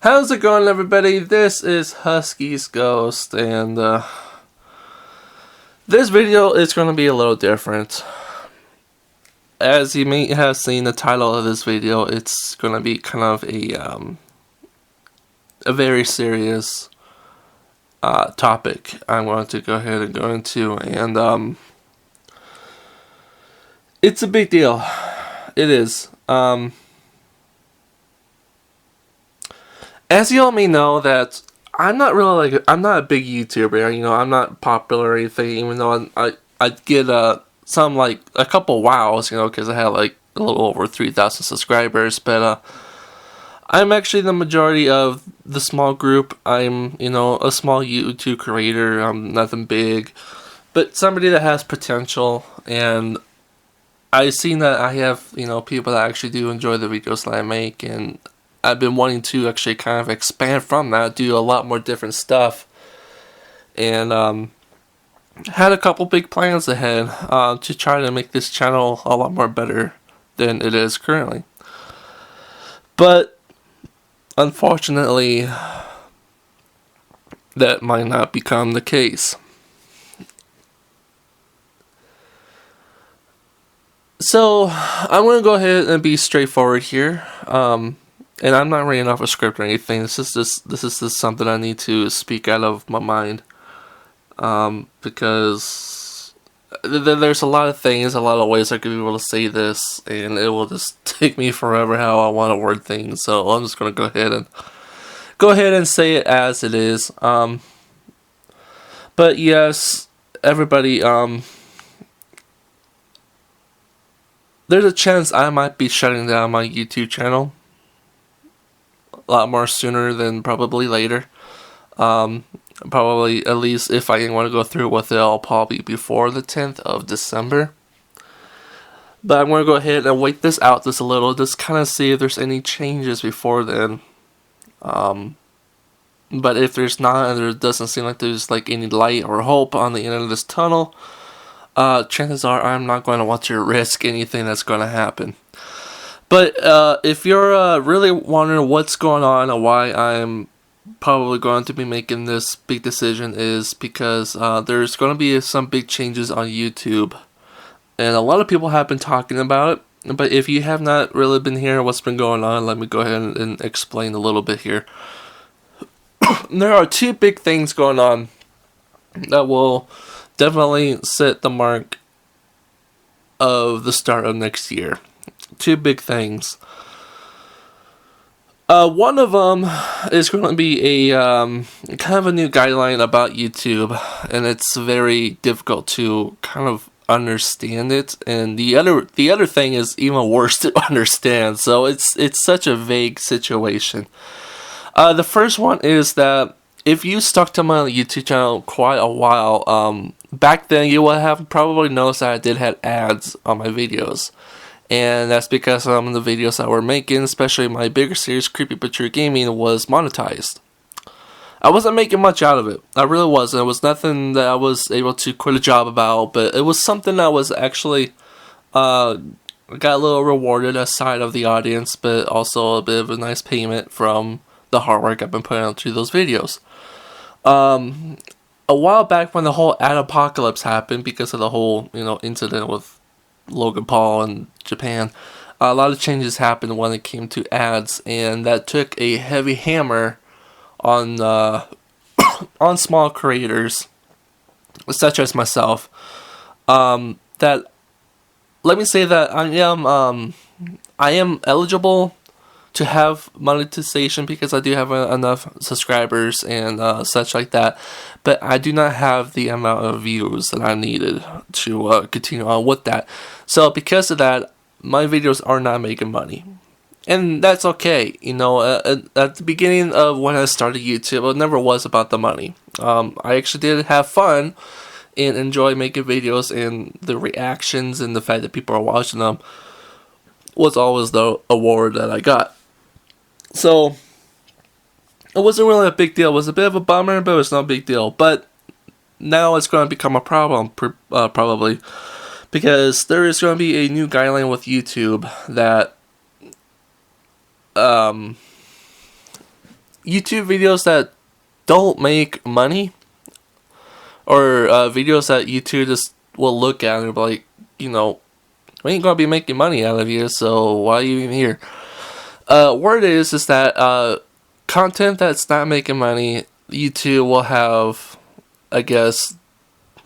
How's it going, everybody? This is Husky's Ghost, and this video is going to be a little different. As you may have seen the title of this video, it's going to be kind of a very serious topic I'm going to go ahead and go into, and it's a big deal. It is. As you all may know, that I'm not really I'm not a big YouTuber. You know, I'm not popular or anything. Even though I get some a couple wows, you know, because I had like a little over 3,000 subscribers. But I'm actually the majority of the small group. I'm a small YouTube creator. I'm nothing big, but somebody that has potential. And I've seen that I have people that actually do enjoy the videos that I make, and I've been wanting to actually kind of expand from that, do a lot more different stuff, and had a couple big plans ahead to try to make this channel a lot more better than it is currently. But unfortunately, that might not become the case. So I'm going to go ahead and be straightforward here. And I'm not reading off a script or anything. This is just something I need to speak out of my mind. Because there's a lot of things, a lot of ways I could be able to say this, and it will just take me forever how I want to word things. So I'm just going to go ahead and say it as it is. But yes, everybody, there's a chance I might be shutting down my YouTube channel. A lot more sooner than probably later. Probably, at least if I want to go through with it, I'll probably before the 10th of December. But I'm going to go ahead and wait this out just a little, just kind of see if there's any changes before then. But if there's not, and there doesn't seem like there's any light or hope on the end of this tunnel, chances are I'm not going to want to risk anything that's going to happen. But if you're really wondering what's going on and why I'm probably going to be making this big decision, is because there's going to be some big changes on YouTube. And a lot of people have been talking about it. But if you have not really been hearing what's been going on, let me go ahead and explain a little bit here. There are two big things going on that will definitely set the mark of the start of next year. Two big things. One of them is going to be a kind of a new guideline about YouTube, and it's very difficult to kind of understand it. And the other thing is even worse to understand. So it's such a vague situation. The first one is that if you stuck to my YouTube channel quite a while, back then you would have probably noticed that I did have ads on my videos. And that's because some of the videos that we're making, especially my bigger series, Creepy But True Gaming, was monetized. I wasn't making much out of it. I really wasn't. It was nothing that I was able to quit a job about, but it was something that was actually got a little rewarded aside of the audience, but also a bit of a nice payment from the hard work I've been putting into those videos. A while back, when the whole ad apocalypse happened because of the whole incident with Logan Paul in Japan, a lot of changes happened when it came to ads, and that took a heavy hammer on on small creators such as myself. That let me say that I am eligible to have monetization because I do have enough subscribers and such like that, but I do not have the amount of views that I needed to continue on with that. So because of that, my videos are not making money, and that's okay. At the beginning of when I started YouTube, it never was about the money. I actually did have fun and enjoy making videos, and the reactions and the fact that people are watching them was always the award that I got. So it wasn't really a big deal. It was a bit of a bummer, but it was no big deal. But now it's going to become a problem, probably, because there is going to be a new guideline with YouTube that YouTube videos that don't make money, or videos that YouTube just will look at and be like, we ain't gonna be making money out of you, so why are you even here? Word is that content that's not making money, YouTube will have, I guess,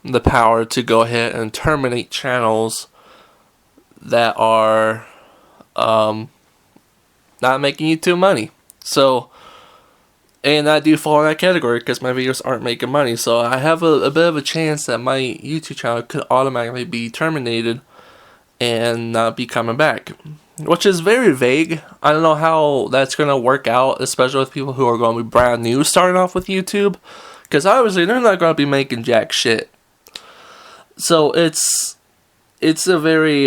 the power to go ahead and terminate channels that are not making YouTube money. So, and I do fall in that category because my videos aren't making money. So I have a bit of a chance that my YouTube channel could automatically be terminated and not be coming back, which is very vague. I don't know how that's going to work out, especially with people who are going to be brand new starting off with YouTube, because obviously they're not going to be making jack shit. So it's a very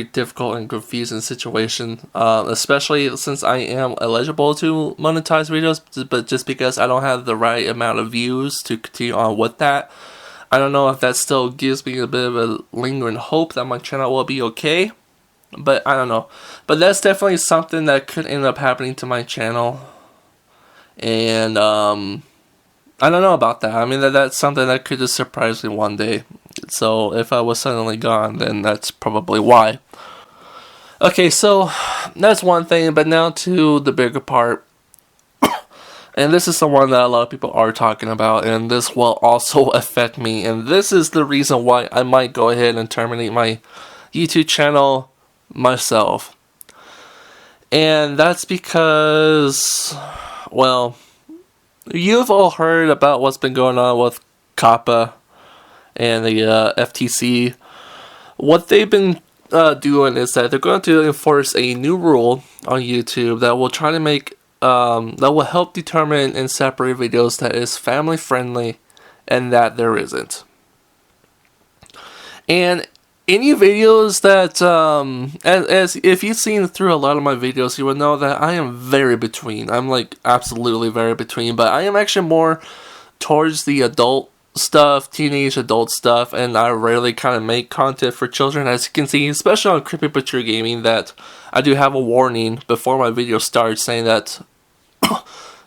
difficult and confusing situation, especially since I am eligible to monetize videos, but just because I don't have the right amount of views to continue on with that. I don't know if that still gives me a bit of a lingering hope that my channel will be okay, but I don't know. But that's definitely something that could end up happening to my channel, and I don't know about that. I mean, that's something that could just surprise me one day. So if I was suddenly gone, then that's probably why. Okay, so that's one thing, but now to the bigger part. And this is the one that a lot of people are talking about, and this will also affect me. And this is the reason why I might go ahead and terminate my YouTube channel myself. And that's because, well, you've all heard about what's been going on with COPPA and the FTC. What they've been doing is that they're going to enforce a new rule on YouTube that will try to make that will help determine and separate videos that is family friendly and that there isn't. And any videos that as if you've seen through a lot of my videos, you will know that I am very between. I'm like absolutely very between, but I am actually more towards the adult stuff, teenage adult stuff, and I rarely kind of make content for children, as you can see, especially on Creepy Picture Gaming, that I do have a warning before my video starts saying that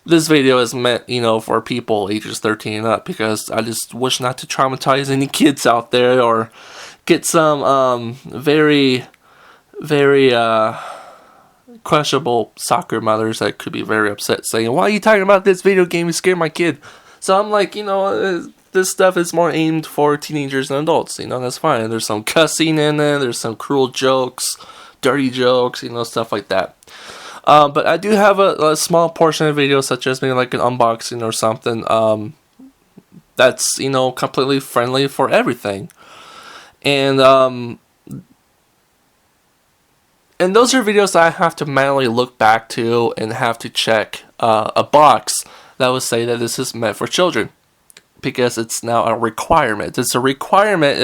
this video is meant, for people ages 13 and up, because I just wish not to traumatize any kids out there or get some very, very questionable soccer mothers that could be very upset saying, "Why are you talking about this video game? You scared my kid." So I'm like, this stuff is more aimed for teenagers and adults, that's fine. There's some cussing in it, there's some cruel jokes, dirty jokes, stuff like that. But I do have a small portion of videos, such as maybe like an unboxing or something, that's, completely friendly for everything. And those are videos that I have to manually look back to and have to check a box that would say that this is meant for children, because it's now a requirement. It's a requirement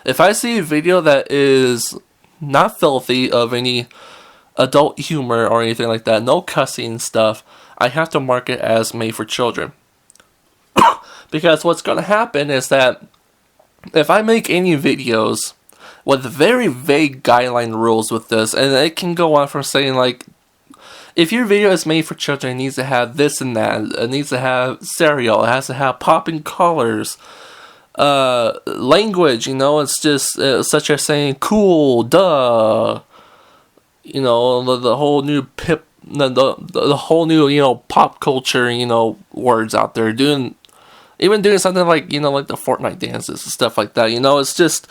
if I see a video that is not filthy of any adult humor or anything like that, no cussing stuff, I have to mark it as made for children. Because what's going to happen is that if I make any videos with very vague guideline rules with this, and it can go on from saying like, if your video is made for children, it needs to have this and that. It needs to have cereal. It has to have popping colors. Language, it's just such as saying cool, duh. The whole new the whole new, pop culture, words out there. Even doing something like, like the Fortnite dances and stuff like that. It's just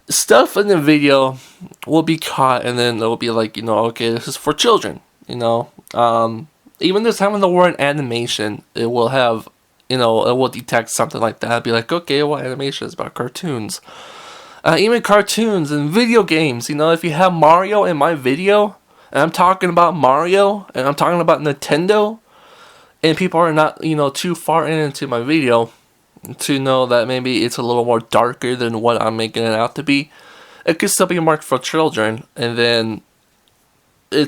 stuff in the video will be caught, and then it will be like, okay, this is for children. Even just having the word animation, it will have, it will detect something like that. It'll be like, okay, well, animation is about cartoons. Even cartoons and video games, if you have Mario in my video, and I'm talking about Mario, and I'm talking about Nintendo, and people are not, too far into my video to know that maybe it's a little more darker than what I'm making it out to be, it could still be marked for children, and then I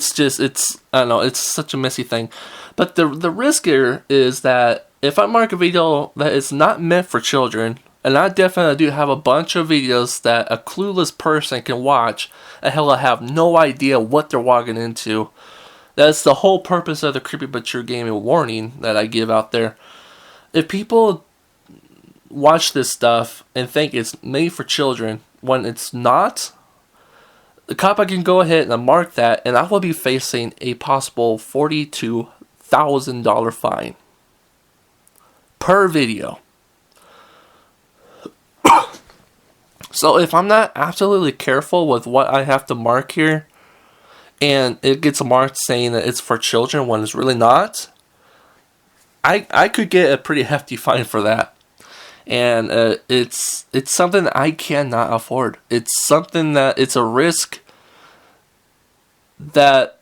don't know, it's such a messy thing. But the risk here is that if I mark a video that is not meant for children, and I definitely do have a bunch of videos that a clueless person can watch, and hell, I have no idea what they're walking into, That's the whole purpose of the Creepy But True Gaming warning that I give out there. If people watch this stuff and think it's made for children when it's not, the COPPA can go ahead and mark that, and I will be facing a possible $42,000 fine per video. So if I'm not absolutely careful with what I have to mark here, and it gets marked saying that it's for children when it's really not, I could get a pretty hefty fine for that. And it's something that I cannot afford. It's something that it's a risk that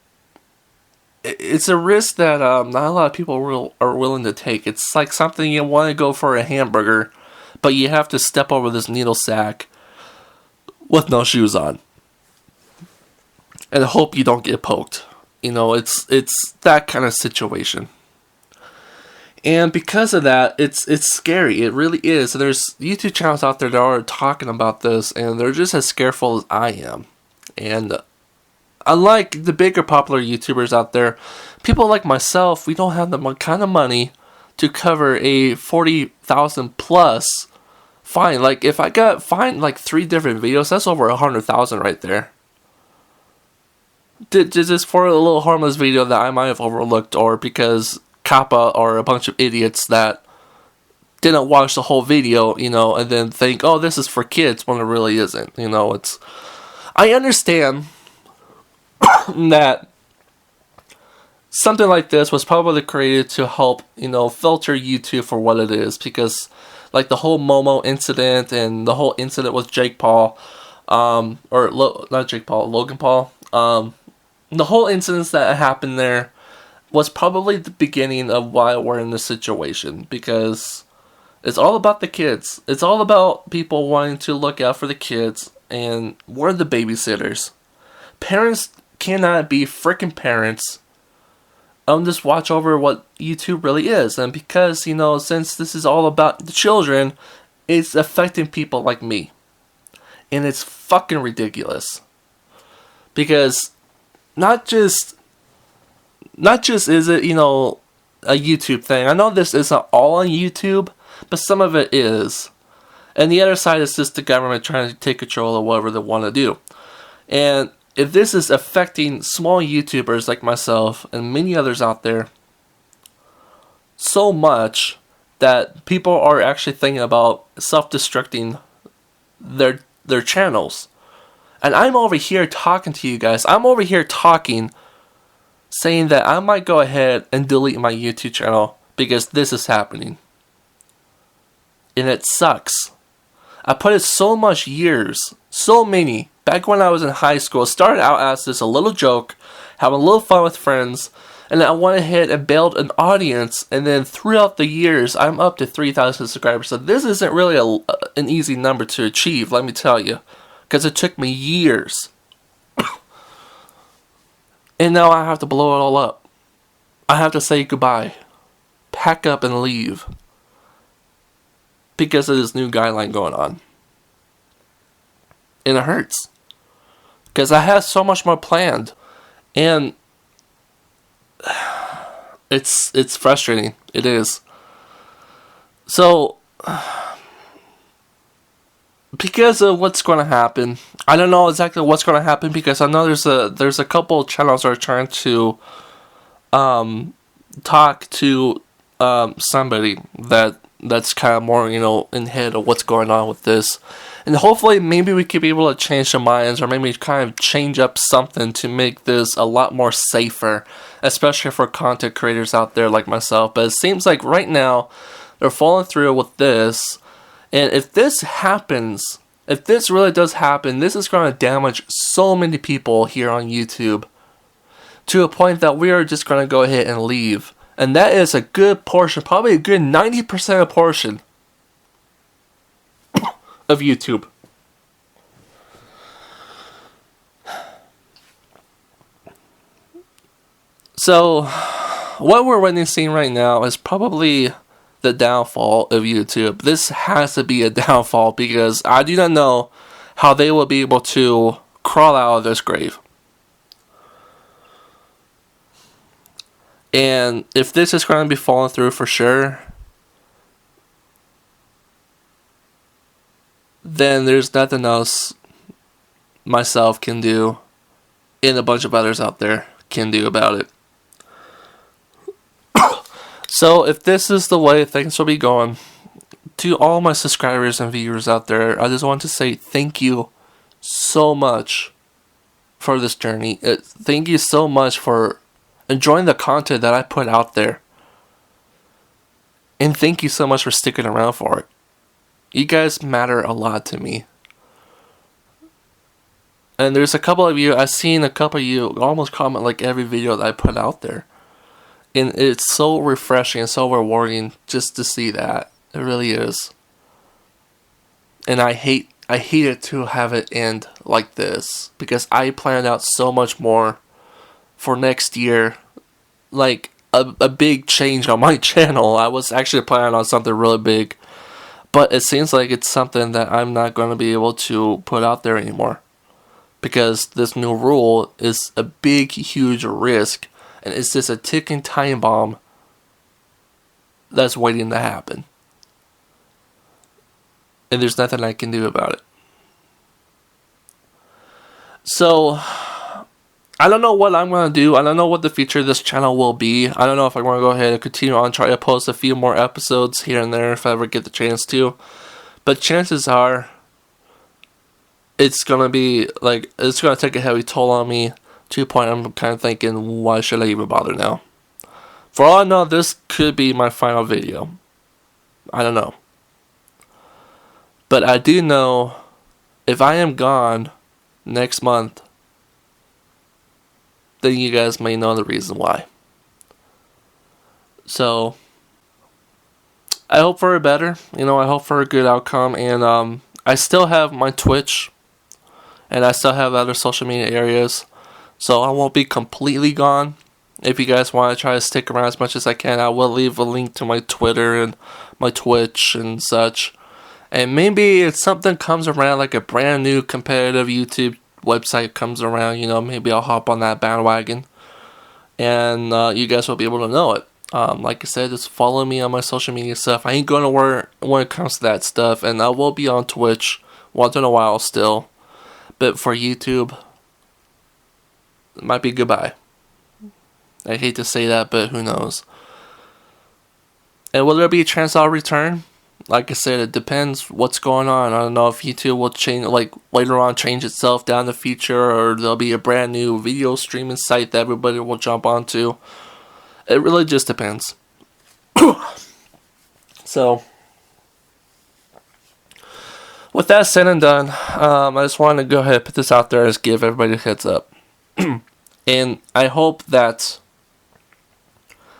not a lot of people are willing to take. It's like something you want to go for a hamburger, but you have to step over this needle sack with no shoes on and hope you don't get poked. You know, it's that kind of situation. And because of that, it's scary. It really is. And there's YouTube channels out there that are talking about this, and they're just as scareful as I am. And unlike the bigger popular YouTubers out there, people like myself, we don't have the kind of money to cover a 40,000 plus fine. Like if I got fined like 3 different videos, that's over 100,000 right there. Just for a little harmless video that I might have overlooked, or because COPPA are a bunch of idiots that didn't watch the whole video, you know, and then think, oh, this is for kids, when it really isn't. You know, I understand that something like this was probably created to help, you know, filter YouTube for what it is, because like the whole Momo incident and the whole incident with Jake Paul, not Jake Paul, Logan Paul, the whole incidents that happened there was probably the beginning of why we're in this situation, because it's all about the kids. It's all about people wanting to look out for the kids, and we're the babysitters. Parents cannot be freaking parents. Just watch over what YouTube really is. And because, you know, since this is all about the children, it's affecting people like me. And it's fucking ridiculous. Because not just is it, you know, a YouTube thing. I know this isn't all on YouTube, but some of it is. And the other side is just the government trying to take control of whatever they want to do. And if this is affecting small YouTubers like myself and many others out there so much that people are actually thinking about self-destructing their channels. And I'm over here talking to you guys. I'm over here talking, saying that I might go ahead and delete my YouTube channel because this is happening. And it sucks. I put in so much years, so many, back when I was in high school. It started out as this a little joke, having a little fun with friends, and then I went ahead and built an audience, and then throughout the years, I'm up to 3,000 subscribers. So this isn't really an easy number to achieve, let me tell you, because it took me years. And now I have to blow it all up. I have to say goodbye, pack up and leave, because of this new guideline going on. And it hurts, because I have so much more planned, and it's frustrating. It is. So, because of what's going to happen, I don't know exactly what's going to happen, because I know there's a couple of channels that are trying to talk to somebody that's kind of more, you know, in head of what's going on with this. And hopefully maybe we could be able to change their minds, or maybe kind of change up something to make this a lot more safer, especially for content creators out there like myself. But it seems like right now they're following through with this. And if this happens, if this really does happen, this is going to damage so many people here on YouTube to a point that we are just going to go ahead and leave. And that is a good portion, probably a good 90% portion of YouTube. So, what we're witnessing right now is probably the downfall of YouTube. This has to be a downfall, because I do not know how they will be able to crawl out of this grave. And if this is going to be falling through for sure, then there's nothing else myself can do, and a bunch of others out there can do about it. So if this is the way things will be going, to all my subscribers and viewers out there, I just want to say thank you so much for this journey. Thank you so much for enjoying the content that I put out there. And thank you so much for sticking around for it. You guys matter a lot to me. And there's a couple of you, I've seen a couple of you almost comment like every video that I put out there. And it's so refreshing and so rewarding just to see that. It really is. And I hate it to have it end like this, because I planned out so much more for next year. Like a big change on my channel. I was actually planning on something really big. But it seems like it's something that I'm not going to be able to put out there anymore. Because this new rule is a big, huge risk. And it's just a ticking time bomb that's waiting to happen. And there's nothing I can do about it. So, I don't know what I'm going to do. I don't know what the future of this channel will be. I don't know if I'm going to go ahead and continue on try to post a few more episodes here and there if I ever get the chance to. But chances are, it's going to be, like, it's going to take a heavy toll on me. To a point I'm kind of thinking, why should I even bother now? For all I know, this could be my final video. I don't know. But I do know, if I am gone next month, then you guys may know the reason why. So, I hope for a better, I hope for a good outcome, and I still have my Twitch, and I still have other social media areas, so I won't be completely gone. If you guys want to try to stick around as much as I can, I will leave a link to my Twitter and my Twitch and such. And maybe if something comes around, like a brand new competitive YouTube website comes around, maybe I'll hop on that bandwagon. And you guys will be able to know it. Like I said, just follow me on my social media stuff. I ain't going to worry when it comes to that stuff. And I will be on Twitch once in a while still. But for YouTube, it might be goodbye. I hate to say that, but who knows. And will there be a chance I'll return? Like I said, it depends what's going on. I don't know if YouTube will change, like later on change itself down the future, or there'll be a brand new video streaming site that everybody will jump onto. It really just depends. So, with that said and done, I just wanted to go ahead and put this out there and just give everybody a heads up. And I hope that,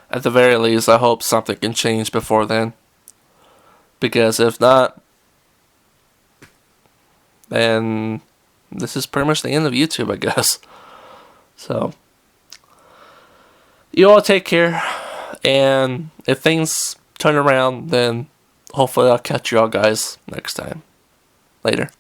at the very least, I hope something can change before then. Because if not, then this is pretty much the end of YouTube, I guess. So, you all take care. And if things turn around, then hopefully I'll catch you all guys next time. Later.